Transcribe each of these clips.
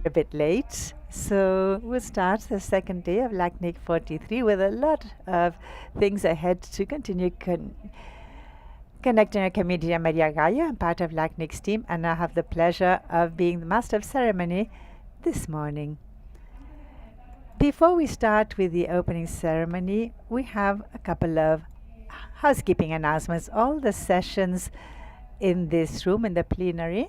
a bit late, so we'll start the second day of LACNIC 43 with a lot of things ahead to continue connecting our community. I'm Maria Gallo. I'm part of LACNIC's team, and I have the pleasure of being the master of ceremony this morning. Before we start with the opening ceremony, we have a couple of housekeeping announcements. All the sessions in this room, in the plenary,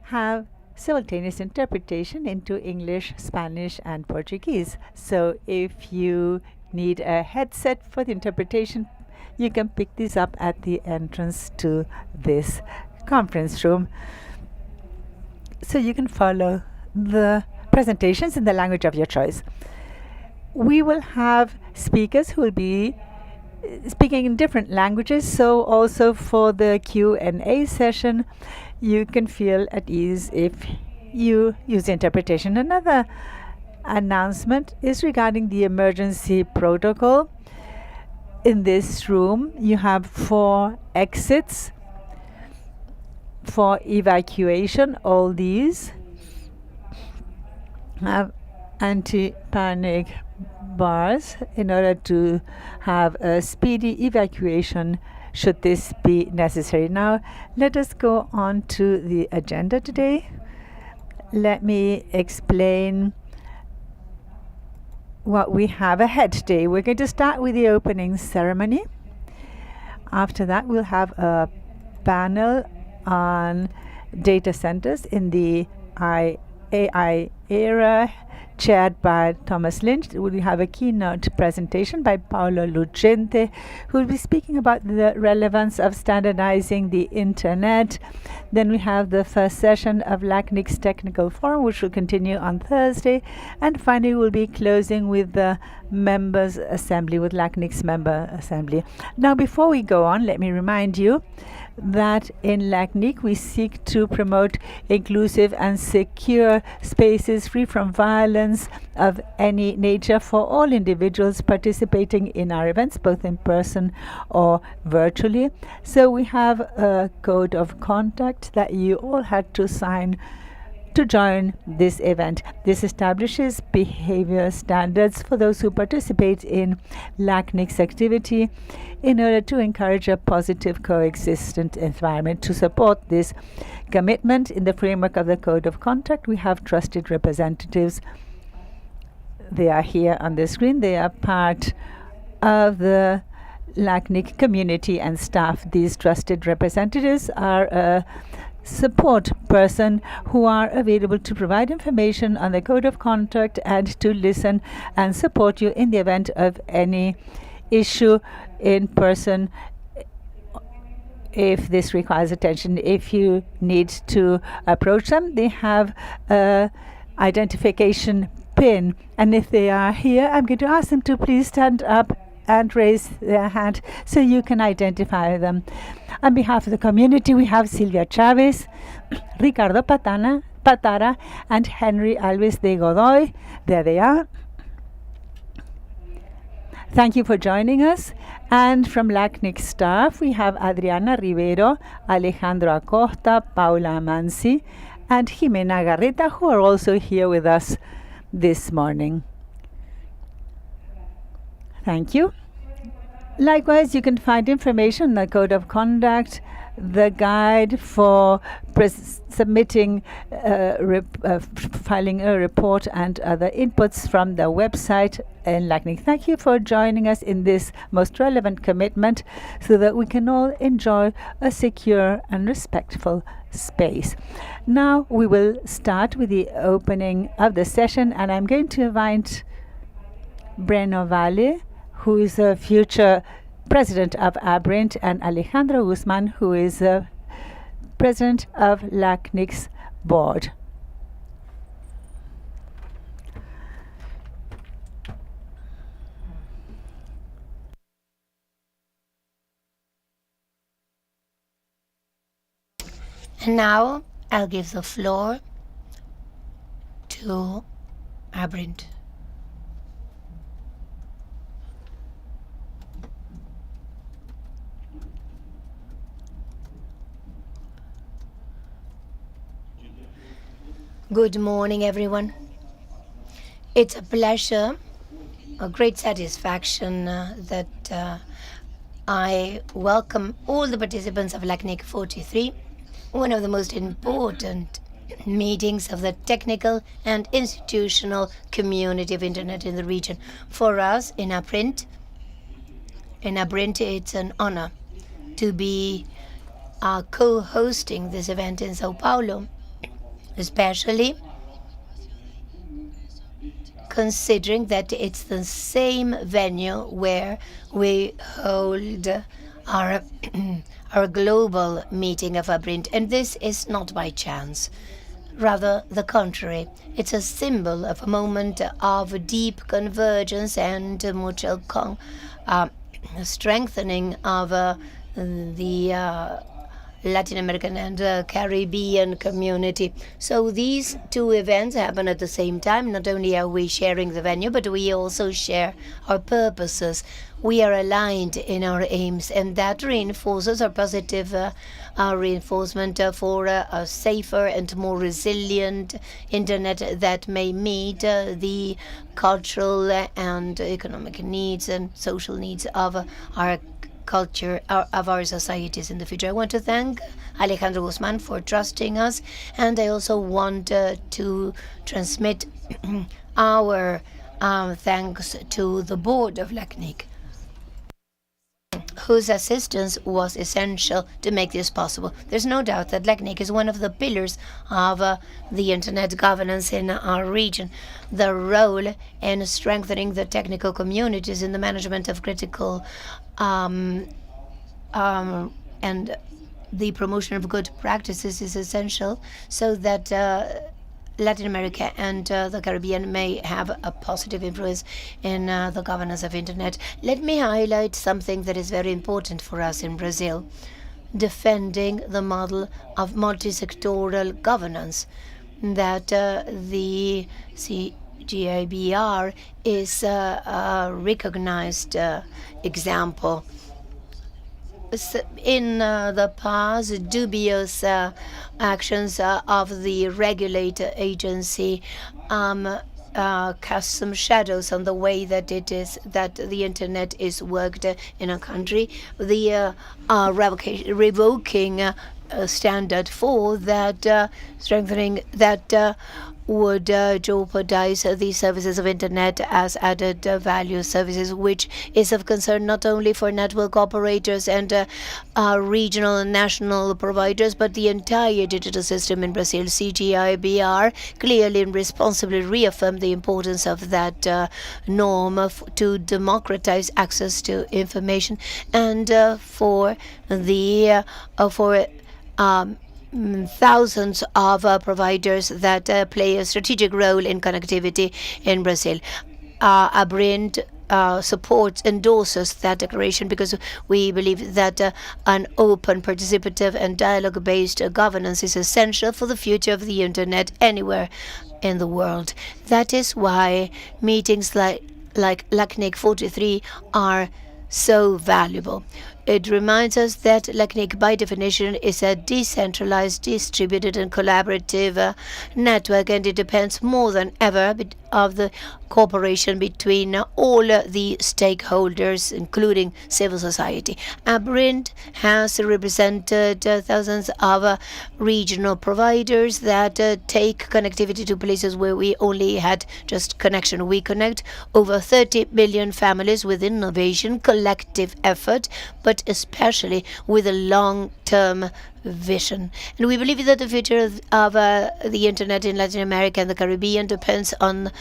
have simultaneous interpretation into English, Spanish, and Portuguese. So if you need a headset for the interpretation, you can pick these up at the entrance to this conference room. So you can follow the presentations in the language of your choice. We will have speakers who will be speaking in different languages, so also for the Q&A session, you can feel at ease if you use interpretation. Another announcement is regarding the emergency protocol. In this room, you have 4 exits for evacuation. All these have anti-panic bars in order to have a speedy evacuation should this be necessary. Now, let us go on to the agenda today. Let me explain what we have ahead today. We're going to start with the opening ceremony. After that, we'll have a panel on data centers in the AI era, chaired by Thomas Lynch. We have a keynote presentation by Paolo Lucente, who will be speaking about the relevance of standardizing the internet. Then we have the first session of LACNIC's Technical Forum, which will continue on Thursday. And finally, we'll be closing with the members' assembly, with LACNIC's member assembly. Now, before we go on, let me remind you that in LACNIC we seek to promote inclusive and secure spaces free from violence of any nature for all individuals participating in our events, both in person or virtually. So we have a code of conduct that you all had to sign to join this event. This establishes behavior standards for those who participate in LACNIC's activity in order to encourage a positive coexistent environment. To support this commitment in the framework of the Code of Conduct, we have trusted representatives. They are here on the screen. They are part of the LACNIC community and staff. These trusted representatives are a support person who are available to provide information on the Code of Conduct and to listen and support you in the event of any issue in person if this requires attention. If you need to approach them, they have a identification pin, and if they are here, I'm going to ask them to please stand up and raise their hand so you can identify them. On behalf of the community, we have Silvia Chavez, Ricardo Patara, and Henry Alves de Godoy. There they are. Thank you for joining us. And from LACNIC staff, we have Adriana Rivero, Alejandro Acosta, Paula Mansi, and Jimena Garreta, who are also here with us this morning. Thank you. Likewise, you can find information on the Code of Conduct, the guide for submitting, filing a report, and other inputs from the website in LACNIC. Thank you for joining us in this most relevant commitment so that we can all enjoy a secure and respectful space. Now we will start with the opening of the session, and I'm going to invite Breno Valle, who is a future president of ABRINT, and Alejandro Guzman, who is a president of LACNIC's board. And now I'll give the floor to ABRINT. Good morning, everyone. It's a pleasure, a great satisfaction that I welcome all the participants of LACNIC 43, one of the most important meetings of the technical and institutional community of Internet in the region. For us in Abrint, it's an honor to be co-hosting this event in Sao Paulo, especially considering that it's the same venue where we hold our our global meeting of Abrint, and this is not by chance. Rather, the contrary. It's a symbol of a moment of deep convergence and mutual strengthening of the Latin American and Caribbean community. So these two events happen at the same time. Not only are we sharing the venue, but we also share our purposes. We are aligned in our aims, and that reinforces our positive reinforcement for a safer and more resilient internet that may meet the cultural and economic needs and social needs of our culture of our societies in the future. I want to thank Alejandro Guzman for trusting us, and I also want to transmit our thanks to the board of LACNIC, whose assistance was essential to make this possible. There's no doubt that LACNIC is one of the pillars of the internet governance in our region. The role in strengthening the technical communities in the management of critical and the promotion of good practices is essential so that Latin America and the Caribbean may have a positive influence in the governance of internet. Let me highlight something that is very important for us in Brazil: defending the model of multi-sectoral governance that the CGIBR is a recognized example. In the past, dubious actions of the regulator agency cast some shadows on the way that the internet is worked in a country. The revoking standard for that, strengthening that would jeopardize the services of internet as added value services, which is of concern not only for network operators and regional and national providers, but the entire digital system in Brazil. CGIBR clearly and responsibly reaffirmed the importance of that norm to democratize access to information and for the thousands of providers that play a strategic role in connectivity in Brazil. Abrint supports, endorses that declaration because we believe that an open, participative, and dialogue-based governance is essential for the future of the internet anywhere in the world. That is why meetings like LACNIC 43 are so valuable. It reminds us that LACNIC, by definition, is a decentralized, distributed, and collaborative network, and it depends more than ever of the cooperation between all the stakeholders, including civil society. Abrint has represented thousands of regional providers that take connectivity to places where we only had just connection. We connect over 30 million families with innovation, collective effort, but especially with a long-term vision. And we believe that the future of the internet in Latin America and the Caribbean depends on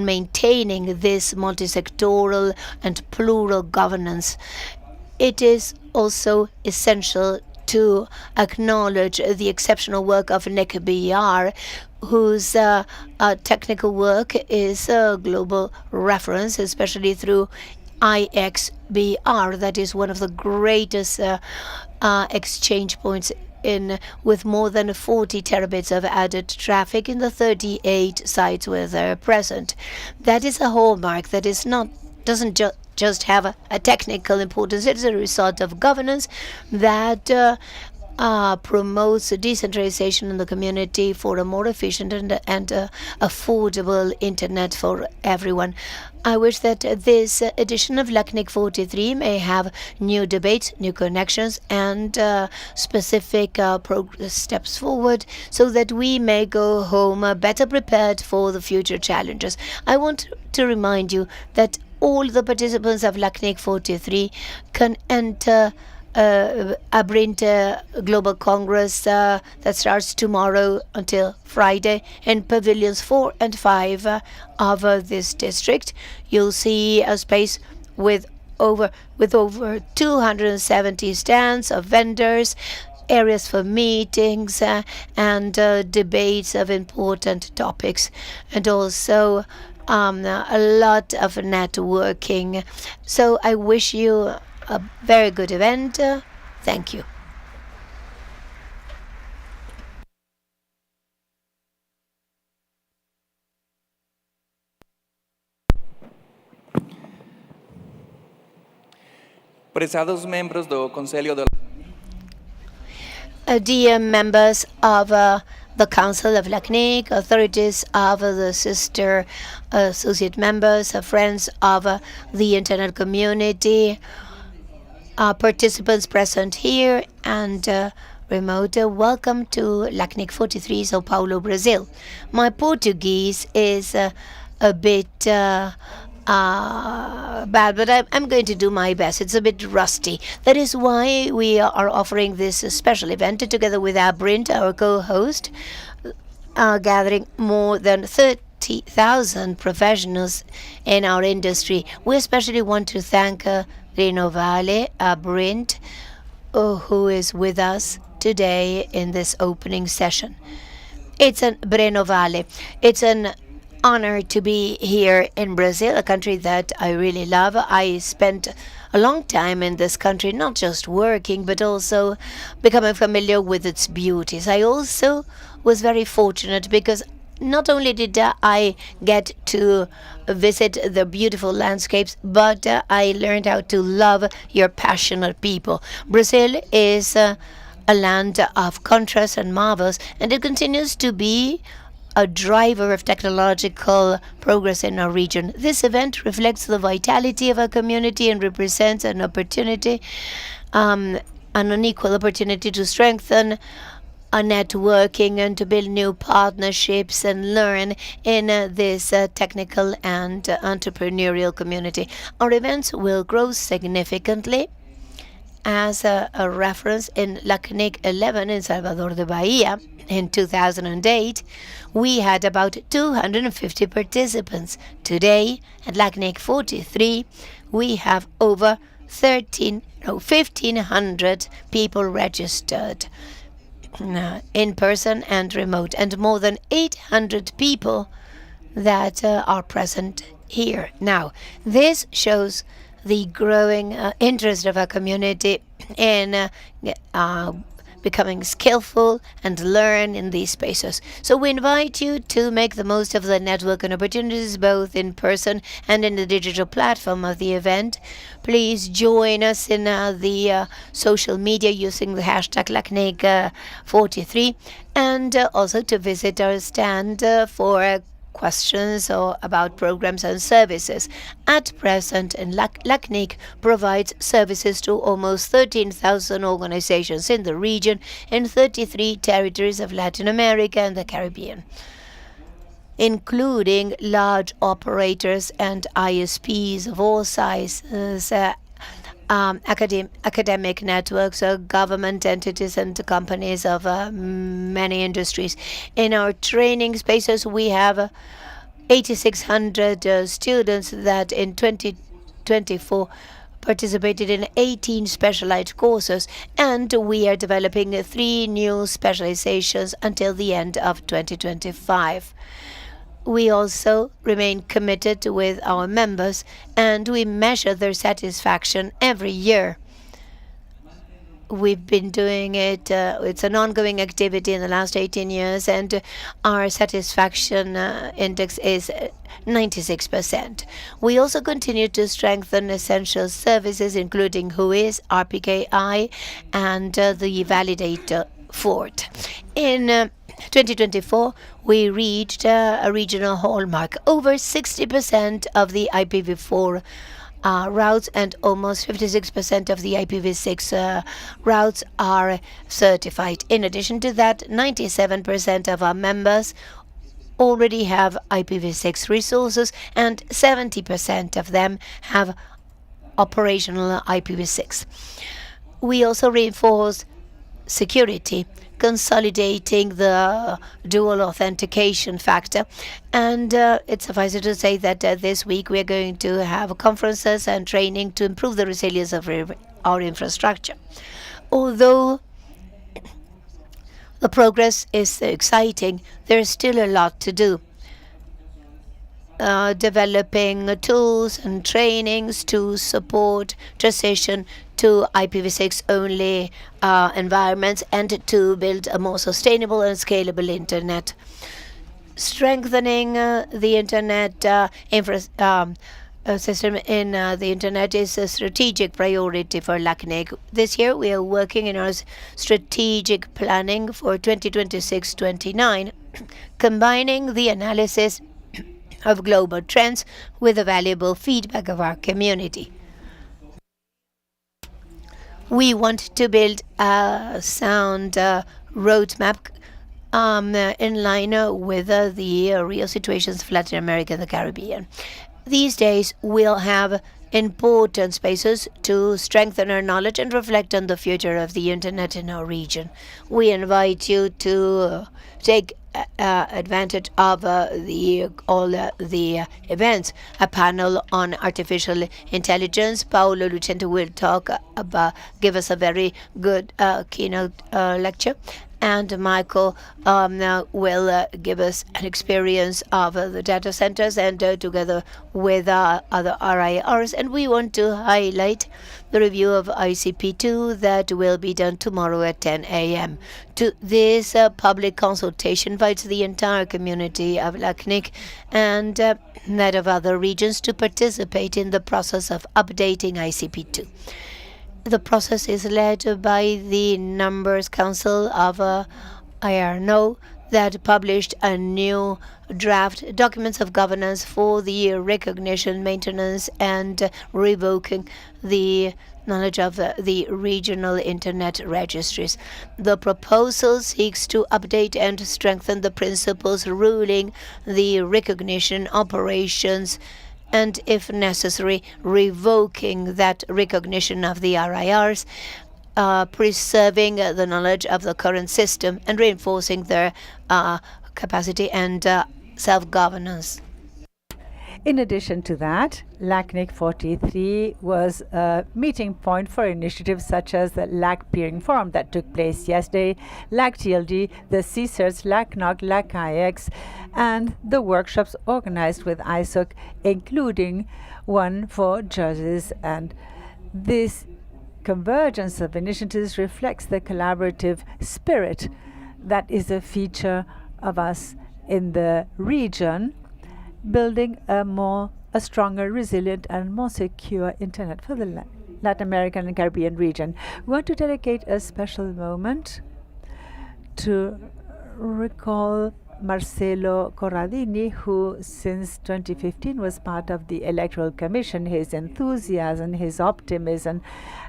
maintaining this multi-sectoral and plural governance. It is also essential to acknowledge the exceptional work of NICBR, whose technical work is a global reference, especially through IXBR, that is one of the greatest exchange points with more than 40 terabits of added traffic in the 38 sites where they're present. That is a hallmark that doesn't just have a technical importance. It is a result of governance that promotes decentralization in the community for a more efficient and affordable internet for everyone. I wish that this edition of LACNIC 43 may have new debates, new connections, and specific steps forward so that we may go home better prepared for the future challenges. I want to remind you that all the participants of LACNIC 43 can enter Abrint Global Congress that starts tomorrow until Friday in pavilions 4 and 5 of this district. You'll see a space with over 270 stands of vendors, areas for meetings and debates of important topics, and also a lot of networking. So I wish you a very good event. Thank you. Prezados membros do Conselho de Dear members of the Council of LACNIC, authorities of the sister associate members, friends of the internet community, participants present here and remote, welcome to LACNIC 43, Sao Paulo, Brazil. My Portuguese is a bit bad, but I'm going to do my best. It's a bit rusty. That is why we are offering this special event together with Abrint, our co-host, gathering more than 30,000 professionals in our industry. We especially want to thank Renovale, Abrint, who is with us today in this opening session. It's an Renovale. It's an honor to be here in Brazil, a country that I really love. I spent a long time in this country, not just working, but also becoming familiar with its beauties. I also was very fortunate because not only did I get to visit the beautiful landscapes, but I learned how to love your passionate people. Brazil is a land of contrasts and marvels, and it continues to be a driver of technological progress in our region. This event reflects the vitality of our community and represents an opportunity, an unequal opportunity to strengthen our networking and to build new partnerships and learn in this technical and entrepreneurial community. Our events will grow significantly. As a reference, in LACNIC 11 in Salvador de Bahia in 2008, we had about 250 participants. Today, at LACNIC 43, we have over 1,500 people registered in person and remote, and more than 800 people that are present here. Now, this shows the growing interest of our community in becoming skillful and learn in these spaces. So we invite you to make the most of the network and opportunities both in person and in the digital platform of the event. Please join us in the social media using the hashtag LACNIC43 and also to visit our stand for questions or about programs and services. At present, LACNIC provides services to almost 13,000 organizations in the region in 33 territories of Latin America and the Caribbean, including large operators and ISPs of all sizes, academic networks, government entities, and companies of many industries. In our training spaces, we have 8,600 students that in 2024 participated in 18 specialized courses, and we are developing 3 new specializations until the end of 2025. We also remain committed with our members, and we measure their satisfaction every year. We've been doing it, it's an ongoing activity in the last 18 years, and our satisfaction index is 96%. We also continue to strengthen essential services, including WHOIS, RPKI, and the validator Fort. In 2024, we reached a regional hallmark. Over 60% of the IPv4 routes and almost 56% of the IPv6 routes are certified. In addition to that, 97% of our members already have IPv6 resources, and 70% of them have operational IPv6. We also reinforce security, consolidating the dual authentication factor. And it's suffice it to say that this week we are going to have conferences and training to improve the resilience of our infrastructure. Although the progress is exciting, there is still a lot to do. Developing tools and trainings to support transition to IPv6 only environments, and to build a more sustainable and scalable internet. Strengthening the internet system in the internet is a strategic priority for LACNIC. This year we are working in our strategic planning for 2026-29, combining the analysis of global trends with the valuable feedback of our community. We want to build a sound roadmap in line with the real situations of Latin America and the Caribbean. These days we'll have important spaces to strengthen our knowledge and reflect on the future of the internet in our region. We invite you to take advantage of all the events. A panel on artificial intelligence. Paolo Lucente will give us a very good keynote lecture. And Michael will give us an experience of the data centers, and together with other RIRs. And we want to highlight the review of ICP2 that will be done tomorrow at 10 a.m. This public consultation invites the entire community of LACNIC and that of other regions to participate in the process of updating ICP2. The process is led by the Numbers Council of IRNO that published a new draft documents of governance for the recognition, maintenance, and revoking the knowledge of the regional internet registries. The proposal seeks to update and strengthen the principles ruling the recognition operations, and if necessary, revoking that recognition of the RIRs, preserving the knowledge of the current system and reinforcing their capacity and self-governance. In addition to that, LACNIC 43 was a meeting point for initiatives such as the LAC Peering Forum that took place yesterday, LAC TLD, the CSIRTs, LACNOC, LAC-IX, and the workshops organized with ISOC, including one for judges. And this convergence of initiatives reflects the collaborative spirit that is a feature of us in the region, building a stronger, resilient, and more secure internet for the Latin American and Caribbean region. We want to dedicate a special moment to recall Marcelo Corradini, who since 2015 was part of the Electoral Commission. His enthusiasm, his optimism,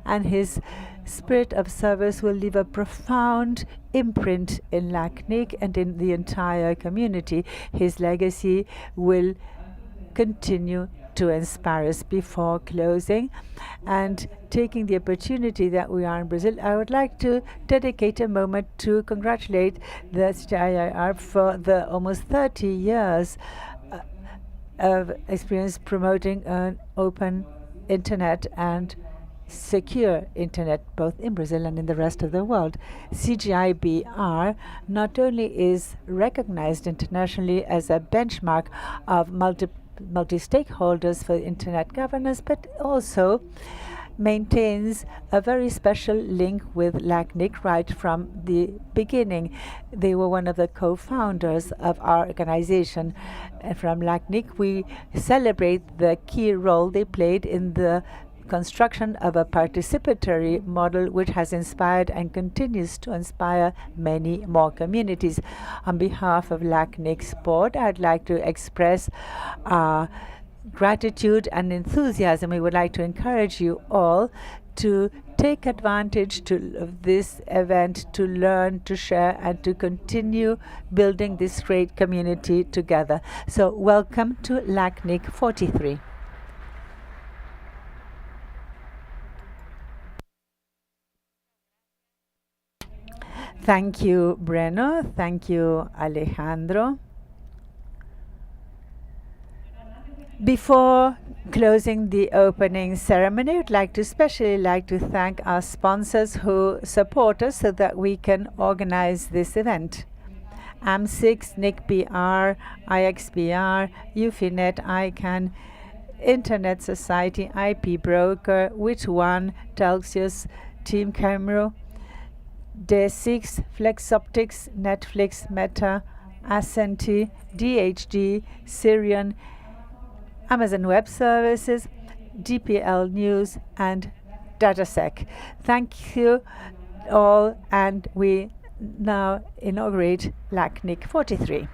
and his spirit of service will leave a profound imprint in LACNIC and in the entire community. His legacy will continue to inspire us. Before closing and taking the opportunity that we are in Brazil, I would like to dedicate a moment to congratulate the CIIR for the almost 30 years of experience promoting an open internet and secure internet, both in Brazil and in the rest of the world. CGIBR not only is recognized internationally as a benchmark of multi-stakeholders for internet governance, but also maintains a very special link with LACNIC right from the beginning. They were one of the co-founders of our organization. From LACNIC, we celebrate the key role they played in the construction of a participatory model which has inspired and continues to inspire many more communities. On behalf of LACNIC's board, I'd like to express our gratitude and enthusiasm. We would like to encourage you all to take advantage of this event, to learn, to share, and to continue building this great community together. So welcome to LACNIC 43. Thank you, Breno. Thank you, Alejandro. Before closing the opening ceremony, I'd like to especially thank our sponsors who support us so that we can organize this event. AM6, NICBR, IXBR, Ufinet, ICANN, Internet Society, IP Broker, Which One, Telxius, Team Camero, D6, FlexOptics, Netflix, Meta, Ascenti, DHD, Sirion, Amazon Web Services, DPL News, and DataSec. Thank you all, and we now inaugurate LACNIC 43.